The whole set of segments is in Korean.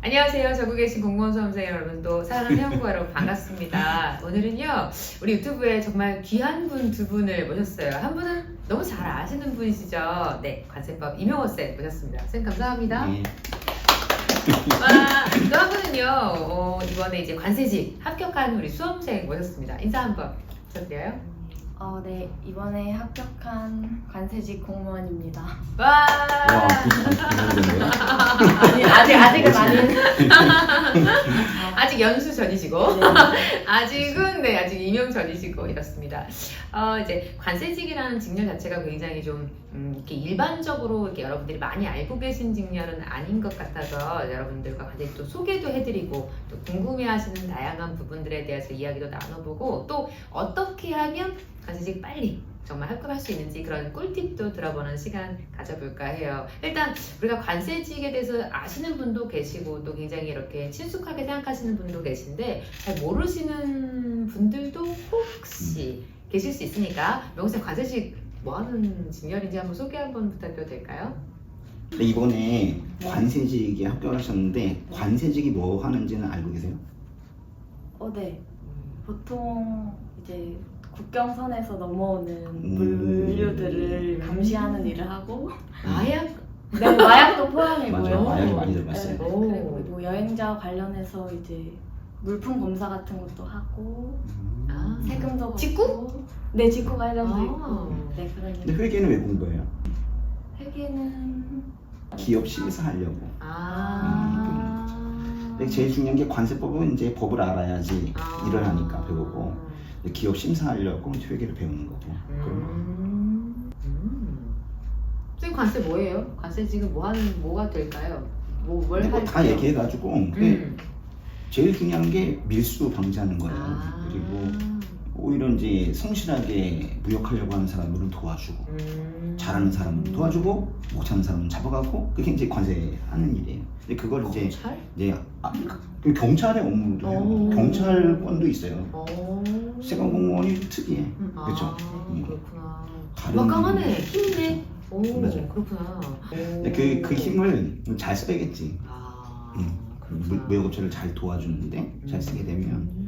안녕하세요. 전국에 계신 공무원 수험생 여러분도 사랑하는 회원과 여러분 반갑습니다. 오늘은요 우리 유튜브에 정말 귀한 분 두 분을 모셨어요. 한 분은 너무 잘 아시는 분이시죠. 네, 관세법 이명호 쌤 모셨습니다. 쌤 감사합니다. 네. 또 한 분은요 이번에 이제 관세직 합격한 우리 수험생 모셨습니다. 인사 한번 부탁드려요. 네, 이번에 합격한 관세직 공무원입니다. 와, 아직은 아닌. 아직 연수 전이시고 네. 아직 임용 전이시고 이렇습니다. 이제 관세직이라는 직렬 자체가 굉장히 좀 이렇게 일반적으로 이렇게 여러분들이 많이 알고 계신 직렬은 아닌 것 같아서 여러분들과 관세직 또 소개도 해드리고 또 궁금해하시는 다양한 부분들에 대해서 이야기도 나눠보고 또 어떻게 하면 관세직 빨리 정말 합격할 수 있는지 그런 꿀팁도 들어보는 시간 가져볼까 해요. 일단 우리가 관세직에 대해서 아시는 분도 계시고 또 굉장히 이렇게 친숙하게 생각하시는 분도 계신데 잘 모르시는 분들도 혹시 계실 수 있으니까 명호쌤 관세직 뭐 하는 직렬인지 한번 소개 한번 부탁드려도 될까요? 근데 이번에 관세직에 합격하셨는데 관세직이 뭐 하는지는 알고 계세요? 네. 보통 이제 국경선에서 넘어오는 물류들을 감시하는 일을 하고 마약? 네, 마약도 포함이고요. 맞아요. 마약이 많이 들어갔어요. 네, 그리고 뭐 여행자 관련해서 이제 물품 검사 같은 것도 하고 세금도 걷고 직구? 네, 직구 관련도 아. 있고 네, 그런 근데 일. 회계는 왜 공부해요? 회계는 기업 심사하려고. 근데 제일 중요한 게 관세법은 이제 법을 알아야지 일을 하니까 배우고 기업 심사하려고 회계를 배우는 거고 그런 거. 선생님 관세 뭐예요? 관세직은 뭐가 될까요? 뭘 이거 다 할까요? 얘기해가지고 근데 제일 중요한 게 밀수 방지하는 거예요. 그리고 오히려 이제 성실하게 무역하려고 하는 사람들은 도와주고 잘하는 사람은 도와주고 못하는 사람은 잡아가고 그게 이제 관세하는 일이에요. 근데 그걸 이제 경찰? 그 경찰의 업무도 해요. 오. 경찰권도 있어요. 세관 공무원이 좀 특이해. 그렇죠? 그렇구나. 다른- 막강하네. 힘있네. 오, 맞아요. 그렇구나. 근데 그 힘을 잘 써야겠지. 그렇구나. 무역업체를 잘 도와주는데 잘 쓰게 되면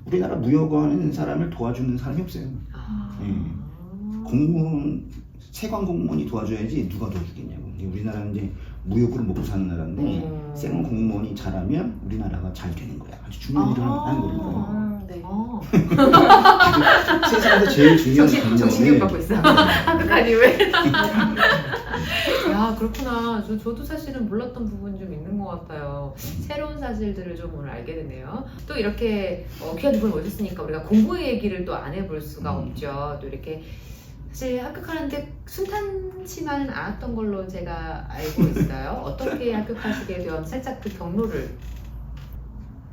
우리나라 무역하는 사람을 도와주는 사람이 없어요. 공무원 세관 공무원이 도와줘야지 누가 도와주겠냐고. 우리나라는 이제 무역으로 먹고 사는 나라인데 세관 공무원이 잘하면 우리나라가 잘 되는 거야. 아주 중요한 일을 하는 거니까. 네. 세상에서 제일 중요한 정신교육 받고 공무원은 있어. 합격한 이후에. 야, 그렇구나. 저도 사실은 몰랐던 부분이 좀 있는 것 같아요. 새로운 사실들을 좀 오늘 알게 되네요. 또 이렇게 귀한 분을 오셨으니까 우리가 공부의 얘기를 또 안 해볼 수가 없죠. 또 이렇게 사실 합격하는데 순탄치만은 않았던 걸로 제가 알고 있어요. 어떻게 합격하시게 된 살짝 그 경로를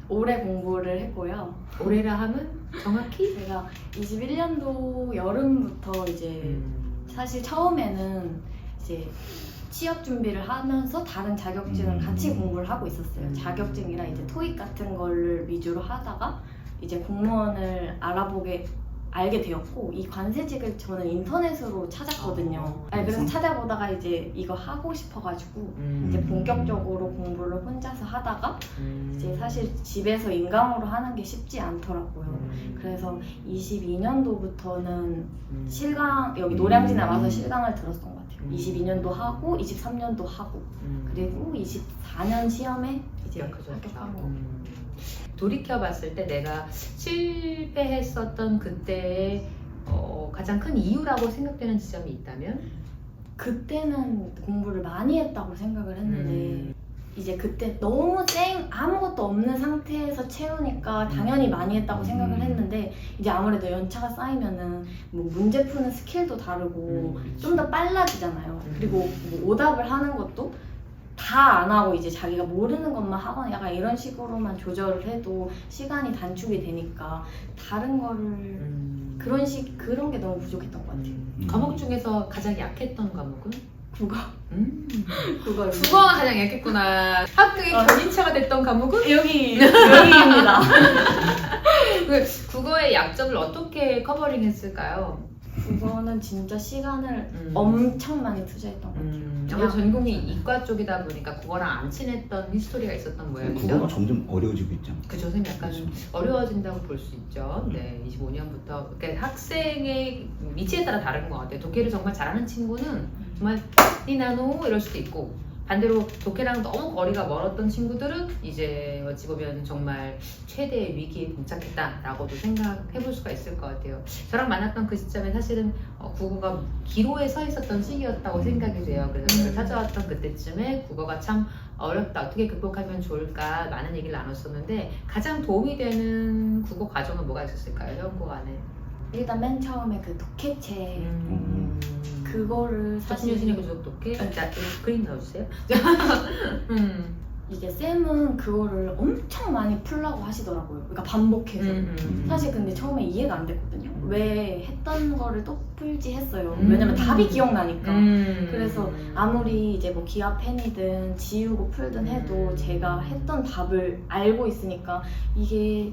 오래 공부를 했고요. 올해라 하면 정확히? 제가 21년도 여름부터 이제 사실 처음에는 이제 취업 준비를 하면서 다른 자격증을 같이 공부를 하고 있었어요. 자격증이랑 이제 토익 같은 거를 위주로 하다가 이제 공무원을 알게 되었고 이 관세직을 저는 인터넷으로 찾았거든요. 그래서 찾아보다가 이제 이거 하고 싶어가지고 이제 본격적으로 공부를 혼자서 하다가 이제 사실 집에서 인강으로 하는 게 쉽지 않더라고요. 그래서 22년도부터는 실강 여기 노량진에 와서 실강을 들었던 것 같아요. 22년도 하고 23년도 하고 그리고 24년 시험에 이제 합격한 거. 돌이켜봤을 때 내가 실패했었던 그때의 가장 큰 이유라고 생각되는 지점이 있다면? 그때는 공부를 많이 했다고 생각을 했는데 이제 그때 너무 아무것도 없는 상태에서 채우니까 당연히 많이 했다고 생각을 했는데 이제 아무래도 연차가 쌓이면은 뭐 문제 푸는 스킬도 다르고 좀 더 빨라지잖아요. 그리고 뭐 오답을 하는 것도 다 안 하고 이제 자기가 모르는 것만 하거나 약간 이런 식으로만 조절을 해도 시간이 단축이 되니까 다른 거를 그런 게 너무 부족했던 것 같아요. 과목 중에서 가장 약했던 과목은? 국어. 국어가 가장 약했구나. 합격의 견인차가 됐던 과목은? 여기입니다. 그 국어의 약점을 어떻게 커버링 했을까요? 그거는 진짜 시간을 엄청 많이 투자했던 것 같아요. 아무래도 전공이 이과 쪽이다 보니까 국어랑 안 친했던 히스토리가 있었던 모양이죠. 국어가 점점 어려워지고 있죠. 그죠, 선생님 약간 그렇죠. 어려워진다고 볼 수 있죠. 네, 25년부터 그러니까 학생의 위치에 따라 다른 것 같아요. 독해를 정말 잘하는 친구는 정말 니나노 이럴 수도 있고 반대로 독해랑 너무 거리가 멀었던 친구들은 이제 어찌 보면 정말 최대의 위기에 봉착했다라고도 생각해 볼 수가 있을 것 같아요. 저랑 만났던 그 시점에 사실은 국어가 기로에 서 있었던 시기였다고 생각이 돼요. 그래서 저를 찾아왔던 그때쯤에 국어가 참 어렵다, 어떻게 극복하면 좋을까 많은 얘기를 나눴었는데 가장 도움이 되는 국어 과정은 뭐가 있었을까요? 연구 안에? 일단 맨 처음에 그 독해책 그거를 사실 사실 교수님 독해? 자, 그림 넣어주세요. 이게 쌤은 그거를 엄청 많이 풀라고 하시더라고요. 그러니까 반복해서. 사실 근데 처음에 이해가 안 됐거든요. 왜 했던 거를 또 풀지 했어요. 왜냐면 답이 기억나니까. 그래서 아무리 이제 뭐 기하펜이든 지우고 풀든 해도 제가 했던 답을 알고 있으니까 이게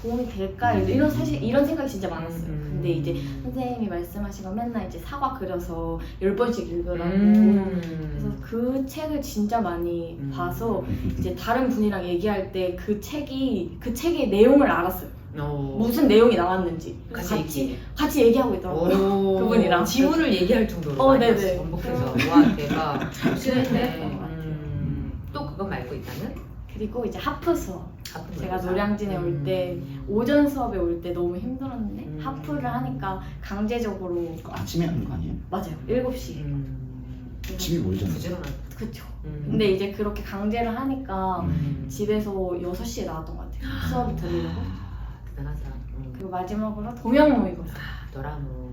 도움이 될까? 이런 사실 이런 생각이 진짜 많았어요. 근데 이제 선생님이 말씀하신 거 맨날 이제 사과 그려서 10번씩 읽으라고. 그래서 그 책을 진짜 많이 봐서 이제 다른 분이랑 얘기할 때 그 책의 내용을 알았어요. 무슨 내용이 나왔는지 같이 얘기하고 있더라고요. 그분이랑. 지문을 얘기할 정도로 많이 네네. 반복해서 와 대박. 확실했네. 또 그거 말고 있다면? 그리고 이제 하프 수업. 제가 노량진에 올 때 오전 수업에 올 때 너무 힘들었는데 하프를 하니까 강제적으로 아침에 하는 거 아니에요? 맞아요. 7시. 집이 멀잖아요. 부지런한. 그쵸. 근데 이제 그렇게 강제를 하니까 집에서 6시에 나왔던 것 같아요. 수업이 들으려고. 대단하다. 그리고 마지막으로 동양 모의고사. 너라노.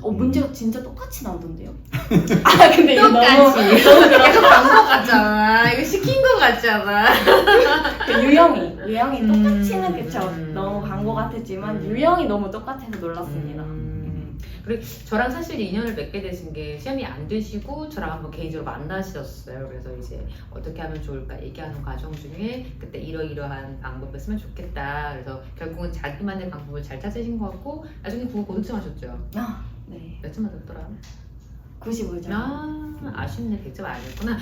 문제가 진짜 똑같이 나오던데요? 아 근데 이거 똑같이. 너무 약간 광고 같잖아. 이거 시킨 거 같잖아. 유형이 똑같이는 그쵸. 너무 광고 같았지만 유형이 너무 똑같아서 놀랐습니다. 그리고 저랑 사실 인연을 맺게 되신 게 시험이 안 되시고 저랑 한번 개인적으로 만나셨어요. 그래서 이제 어떻게 하면 좋을까 얘기하는 과정 중에 그때 이러이러한 방법을 쓰면 좋겠다. 그래서 결국은 자기만의 방법을 잘 찾으신 것 같고 나중에 국어 고득점 하셨죠? 아, 네. 몇 점 맞았더라? 95점. 아쉽네. 100점 아니었구나.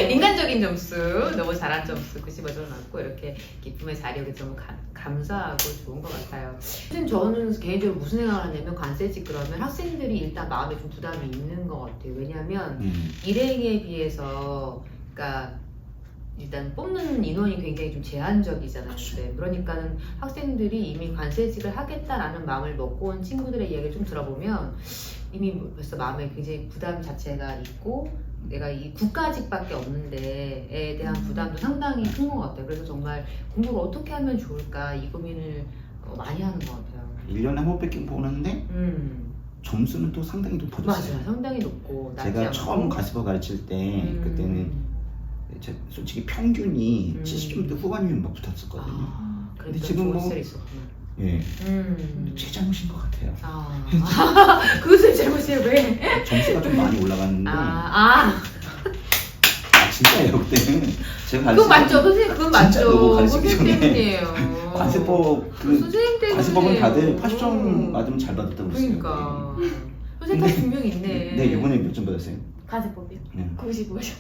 인간적인 점수, 너무 잘한 점수 95점 맞고 이렇게 기쁨의 자리에 좀 감사하고 좋은 것 같아요. 선생님 저는 개인적으로 무슨 생각을 하냐면 관세직 그러면 학생들이 일단 마음에 좀 부담이 있는 것 같아요. 왜냐하면 일행에 비해서 그러니까 일단 뽑는 인원이 굉장히 좀 제한적이잖아요. 네. 그러니까는 학생들이 이미 관세직을 하겠다라는 마음을 먹고 온 친구들의 이야기를 좀 들어보면 이미 벌써 마음에 굉장히 부담 자체가 있고 내가 이 국가직밖에 없는데에 대한 부담도 상당히 큰 것 같아요. 그래서 정말 공부를 어떻게 하면 좋을까 이 고민을 많이 하는 것 같아요. 1년에 한 번밖에 보는데 점수는 또 상당히 높아졌어요. 맞아요. 상당히 높고 낮지 제가 않고. 처음 가스버 가르칠 때 그때는 솔직히 평균이 70점대 후반이면 막 붙었었거든요. 근데 지금 뭐 있었구나. 예, 제 잘못인 것 같아요. 그것은 잘못이에요. 왜? 점수가 좀 많이 올라갔는데 진짜예요. 그때는 제가 그건 맞죠. 선생님 그건 진짜 너무 맞죠. 가르치기 선생님 전에 때문이에요. 관세법 선생님 때문에. 관세법은 다들 80점 맞으면 잘 받았다고 그랬어요. 그러니까. 선생님 다 분명히 있네. 네, 이번에 몇 점 받았어요? 관세법이요? 네. 95점.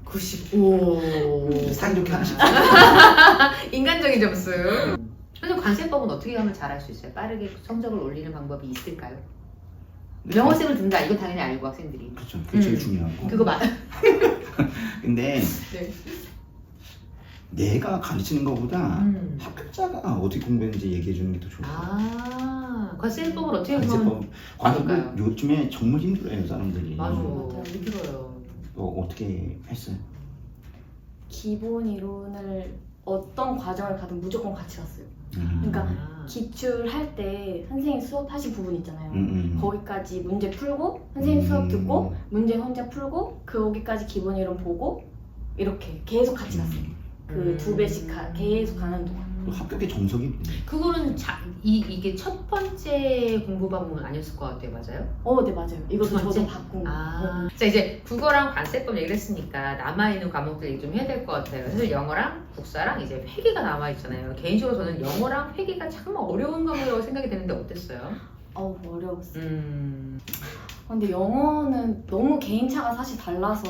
95. 사이좋게 하나씩. 인간적인 점수. 선생님 관세법은 어떻게 하면 잘할 수 있어요? 빠르게 성적을 올리는 방법이 있을까요? 영어쌤을 든다. 이건 당연히 알고 학생들이. 그렇죠. 그게 제일 중요하고. 그거 맞아. 근데 네. 내가 가르치는 것보다 합격자가 어떻게 공부했는지 얘기해 주는 게 더 좋을 것 같아요. 관세법을 어떻게 하면 관세법 요즘에 정말 힘들어요 사람들이. 맞아. 힘들어요. 어떻게 했어요? 기본 이론을 어떤 과정을 가든 무조건 같이 갔어요. 그러니까 기출할 때 선생님 수업하신 부분 있잖아요. 거기까지 문제 풀고 선생님 수업 듣고 문제 혼자 풀고 거기까지 기본 이론 보고 이렇게 계속 같이 갔어요. 그 2배씩 계속 가는 동안. 또 합격의 정석이 그거는 이게 첫 번째 공부 방법은 아니었을 것 같아요. 맞아요? 네 맞아요. 이것도 저도 바꾼 거. 자 이제 국어랑 관세법 얘기를 했으니까 남아있는 과목들 얘기 좀 해야 될 것 같아요. 사실 영어랑 국사랑 이제 회계가 남아있잖아요. 개인적으로 저는 영어랑 회계가 참 어려운 과목이라고 생각이 되는데 어땠어요? 어려웠어요. 음. 근데 영어는 너무 개인차가 사실 달라서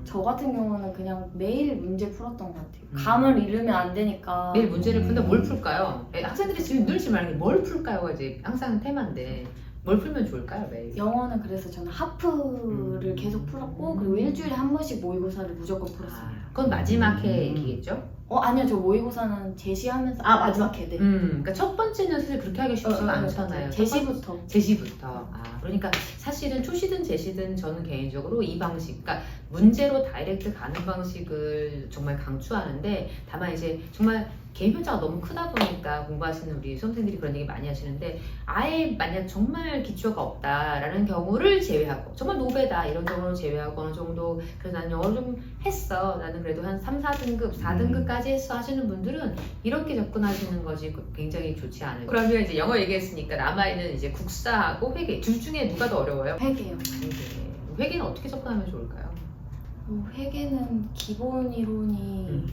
저 같은 경우는 그냥 매일 문제 풀었던 것 같아요. 감을 잃으면 안 되니까. 매일 문제를 푼다 뭘 풀까요? 학생들이 지금 늘 질문하는 게 뭘 풀까요가 이제 항상 테마인데 뭘 풀면 좋을까요 매일? 영어는 그래서 저는 하프를 계속 풀었고 그리고 일주일에 한 번씩 모의고사를 무조건 풀었어요. 그건 마지막 해 얘기겠죠? 아니요, 저 모의고사는 제시하면서 마지막 해. 네. 그러니까 첫 번째는 사실 그렇게 하기 쉽지가 않잖아요. 제시부터. 제시부터. 그러니까 사실은 초시든 제시든 저는 개인적으로 이 방식, 그러니까 문제로 다이렉트 가는 방식을 정말 강추하는데 다만 이제 정말 개인 편차가 너무 크다 보니까 공부하시는 우리 수험생들이 그런 얘기 많이 하시는데 아예 만약 정말 기초가 없다라는 경우를 제외하고 정말 노베다 이런 경우를 제외하고 어느 정도 그래서 나는 영어를 좀 했어 나는 그래도 한 3, 4등급, 4등급까지 했어 하시는 분들은 이렇게 접근하시는 것이 굉장히 좋지 않을까. 그러면 이제 영어 얘기했으니까 남아있는 이제 국사하고 회계 둘 중에 누가 더 어려워요? 회계요. 회계는 어떻게 접근하면 좋을까요? 회계는 기본 이론이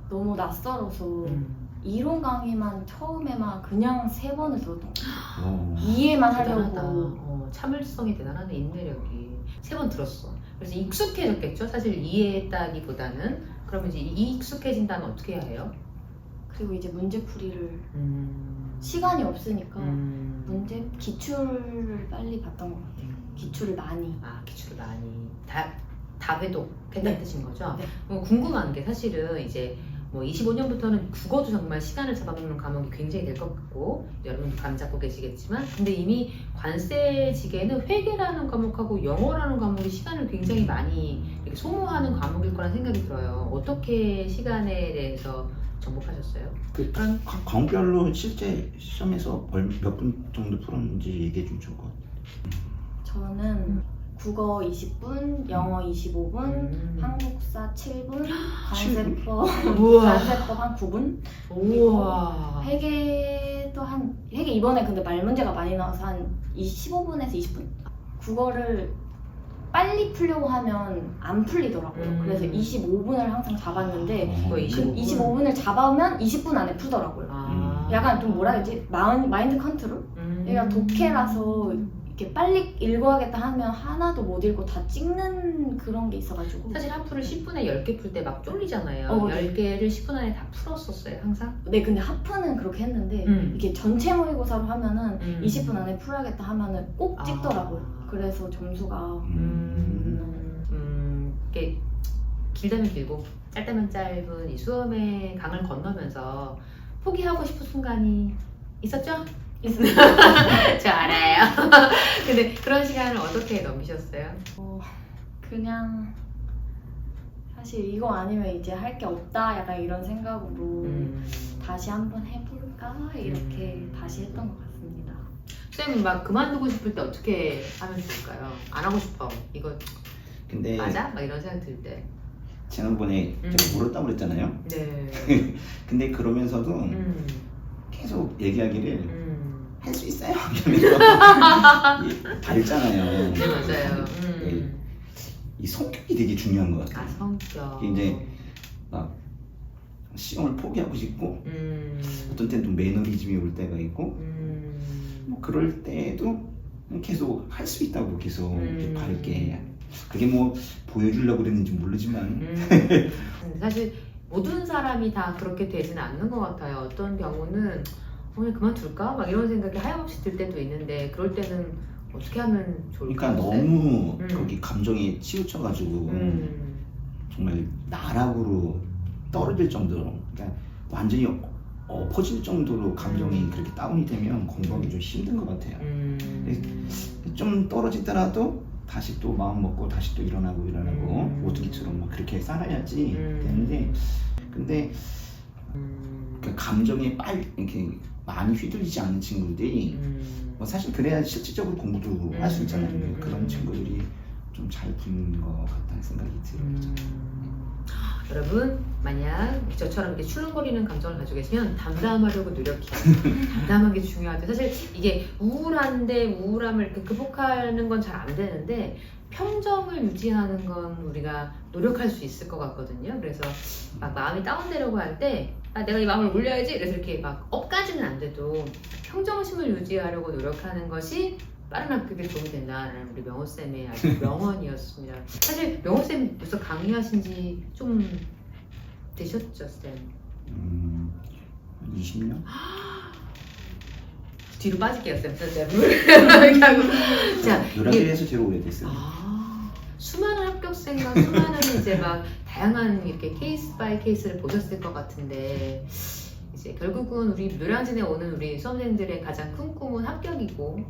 너무 낯설어서 이론 강의만 처음에만 그냥 3번을 들었던 것 같아요. 이해만 하려고. 참을성이 대단하네. 인내력이 3번 들었어. 그래서 익숙해졌겠죠. 사실 이해했다기보다는. 그러면 이제 익숙해진다면 어떻게 해야 해요? 그리고 이제 문제풀이를 시간이 없으니까 문제 기출을 빨리 봤던 것 같아요. 기출을 많이. 기출을 많이. 다 회독했다는 네. 뜻인 거죠? 네. 궁금한 게 사실은 이제 뭐 25년부터는 국어도 정말 시간을 잡아먹는 과목이 굉장히 될 것 같고 여러분도 감 잡고 계시겠지만 근데 이미 관세직에는 회계라는 과목하고 영어라는 과목이 시간을 굉장히 많이 이렇게 소모하는 과목일 거란 생각이 들어요. 어떻게 시간에 대해서 정복하셨어요? 그런 과목별로 실제 시험에서 몇 분 정도 풀었는지 얘기해 주면 좋을 것 같아요. 저는 국어 20분, 영어 25분, 한국사 7분, 관세법 한 9분. 우와. 회계 이번에 근데 말 문제가 많이 나와서 한 15분에서 20분. 국어를 빨리 풀려고 하면 안 풀리더라고요. 그래서 25분을 항상 잡았는데 그 25분을 잡으면 20분 안에 풀더라고요. 약간 좀 뭐라 해야지? 마인드 컨트롤? 얘가 독해라서 이렇게 빨리 읽어야겠다 하면 하나도 못 읽고 다 찍는 그런 게 있어가지고 사실 하프를 10분에 10개 풀 때 막 쫄리잖아요. 네. 10개를 10분 안에 다 풀었었어요, 항상? 네, 근데 하프는 그렇게 했는데 이렇게 전체 모의고사로 하면은 20분 안에 풀어야겠다 하면은 꼭 찍더라고요. 그래서 점수가 이게 길다면 길고 짧다면 짧은 이 수험의 강을 건너면서 포기하고 싶은 순간이 있었죠? 저 알아요. 근데 그런 시간을 어떻게 넘기셨어요? 그냥 사실 이거 아니면 이제 할 게 없다 약간 이런 생각으로 다시 한번 해볼까 이렇게 다시 했던 것 같습니다. 쌤 막 그만두고 싶을 때 어떻게 하면 좋을까요? 안 하고 싶어. 이거 근데 맞아? 막 이런 생각 들 때. 지난번에 제가 물었다고 그랬잖아요. 네. 근데 그러면서도 계속 얘기하기를 할 수 있어요. 다 읽잖아요. 네, 맞아요. 이 성격이 되게 중요한 것 같아요. 성격. 이제 막 시험을 포기하고 싶고 어떤 때는 좀 매너리즘이 올 때가 있고 뭐 그럴 때도 계속 할 수 있다고 계속 이렇게 밝게 그게 뭐 보여주려고 그랬는지 모르지만 사실 모든 사람이 다 그렇게 되지는 않는 것 같아요. 어떤 경우는 오늘 그만둘까? 막 이런 생각이 하염없이 들 때도 있는데 그럴 때는 어떻게 하면 좋을까요? 그러니까 너무 거기 감정에 치우쳐가지고 정말 나락으로 떨어질 정도로 그러니까 완전히 엎어질 정도로 감정이 그렇게 다운이 되면 공부하기 좀 힘든 것 같아요. 좀 떨어지더라도 다시 또 마음 먹고 다시 또 일어나고 오뚜기처럼 막 그렇게 살아야지 되는데 근데 그 감정에 빨리 이렇게 많이 휘둘리지 않는 친구들이 뭐 사실 그래야 실질적으로 공부도 할 수 있잖아요. 그런 친구들이 좀 잘 푸는 것 같다는 생각이 들어요. 여러분 만약 저처럼 이렇게 출렁거리는 감정을 가지고 계시면 담담하려고 노력해요. 담담한 게 중요하죠. 사실 이게 우울한데 우울함을 이렇게 극복하는 건 잘 안 되는데 평정을 유지하는 건 우리가 노력할 수 있을 것 같거든요. 그래서 막 마음이 다운되려고 할 때 내가 이 마음을 올려야지 그래서 이렇게 막 업까지는 안 돼도 평정심을 유지하려고 노력하는 것이 빠른 합격에 도움이 된다라는 우리 명호쌤의 아주 명언이었습니다. 사실 명호쌤 벌써 강의하신 지 좀 되셨죠, 쌤? 20년? 뒤로 빠질게요, 쌤. 이렇게 하고. 자, 노량진에서 제일 오래됐어요. 수많은 합격생과 수많은 이제 막 다양한 이렇게 케이스 바이 케이스를 보셨을 것 같은데 이제 결국은 우리 노량진에 오는 우리 수험생들의 가장 큰 꿈은 합격이고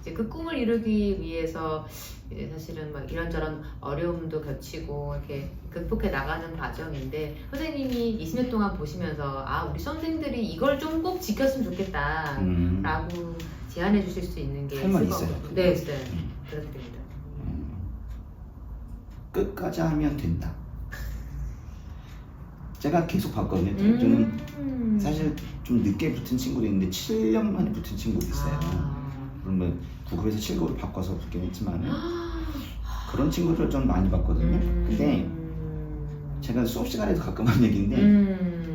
이제 그 꿈을 이루기 위해서 이제 사실은 막 이런저런 어려움도 겹치고 이렇게 극복해 나가는 과정인데 선생님이 20년 동안 보시면서 우리 수험생들이 이걸 좀 꼭 지켰으면 좋겠다 라고 제안해 주실 수 있는 게 할 말 있을 것 있어요. 같아요. 네, 네. 부탁드립니다. 끝까지 하면 된다. 제가 계속 봤거든요. 저는 사실 좀 늦게 붙은 친구도 있는데 7년 만에 붙은 친구도 있어요. 물론 뭐 9급에서 7급으로 바꿔서 붙긴 했지만 그런 친구들 좀 많이 봤거든요. 근데 제가 수업 시간에도 가끔 한 얘기인데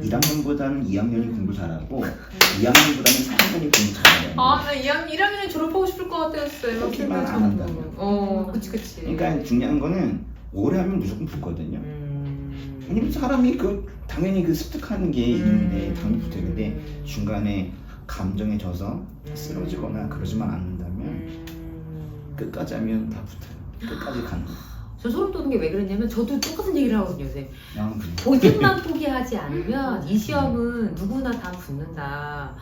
1학년보다는 2학년이 공부 잘하고 2학년보다는 4학년이 공부 잘해요. 나 1학년에 졸업하고 싶을 것 같았어요. 그렇게만 안 한다면. 그치. 그러니까 중요한 거는 오래 하면 무조건 붙거든요. 왜냐면 사람이 당연히 습득하는 게 있는데 당연히 붙어야 되는데 중간에 감정에 져서 쓰러지거나 그러지만 않는다면 끝까지 하면 다 붙어요. 끝까지 가는 거예요. 저 소름 돋는 게 왜 그랬냐면 저도 똑같은 얘기를 하거든요, 선생님. 본인만 포기하지 않으면 이 시험은 누구나 다 붙는다.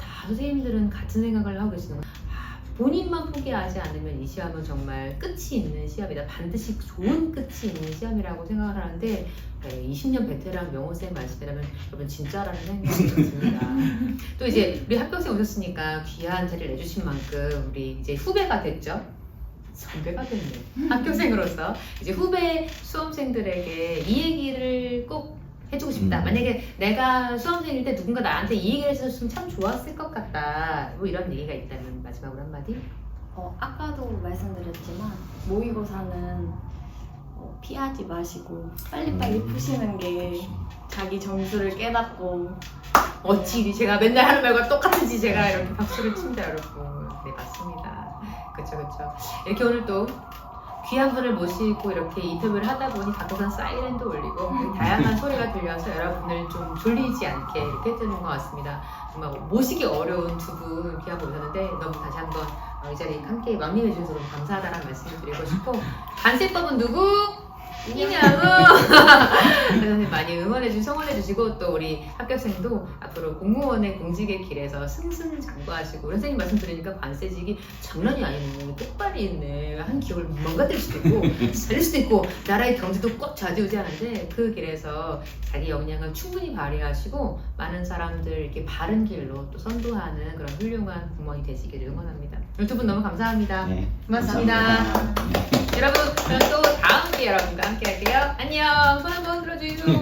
다 선생님들은 같은 생각을 하고 계시는 거예요. 본인만 포기하지 않으면 이 시험은 정말 끝이 있는 시험이다. 반드시 좋은 끝이 있는 시험이라고 생각을 하는데 20년 베테랑 명호쌤 말씀이라면 여러분 진짜라는 생각이 듭니다. 또 이제 우리 합격생 오셨으니까 귀한 자리를 내주신 만큼 우리 이제 후배가 됐죠. 선배가 됐네. 합격생으로서 이제 후배 수험생들에게 이 얘기를 꼭 해주고 싶다. 만약에 내가 수험생일 때 누군가 나한테 이 얘기를 해줬으면 참 좋았을 것 같다. 뭐 이런 얘기가 있다면 마지막으로 한마디? 아까도 말씀드렸지만 모의고사는 피하지 마시고 빨리빨리 푸시는 게 자기 점수를 깨닫고 어찌 제가 맨날 하는 말과 똑같은지 제가 이렇게 박수를 칩니다, 여러분. 네, 맞습니다. 그쵸. 이렇게 오늘 또 귀한 분을 모시고 이렇게 인터뷰를 하다 보니 각도산 사이렌도 울리고 다양한 소리가 들려서 여러분을 좀 졸리지 않게 이렇게 해주는 것 같습니다. 정말 모시기 어려운 두 분 귀한 분 오셨는데 너무 다시 한번 이 자리에 함께 왕림해 주셔서 너무 감사하다는 말씀을 드리고 싶고 간세법은 누구? 이냐고 선생님 많이 응원해주시고 성원해주시고 또 우리 합격생도 앞으로 공무원의 공직의 길에서 승승장구하시고 선생님 말씀 들으니까 관세직이 장난이 아니네, 똑발이 있네, 한 기업을 망가뜨릴 수도 있고 살릴 수도 있고 나라의 경제도 꼭 좌지우지하는데 그 길에서 자기 역량을 충분히 발휘하시고 많은 사람들 이렇게 바른 길로 또 선도하는 그런 훌륭한 공무원이 되시기를 응원합니다. 두 분 너무 감사합니다. 네, 고맙습니다. 감사합니다. 여러분 저는 또 다음 기회에 여러분과 함께 할게요. 안녕. 손 한번 들어주세요.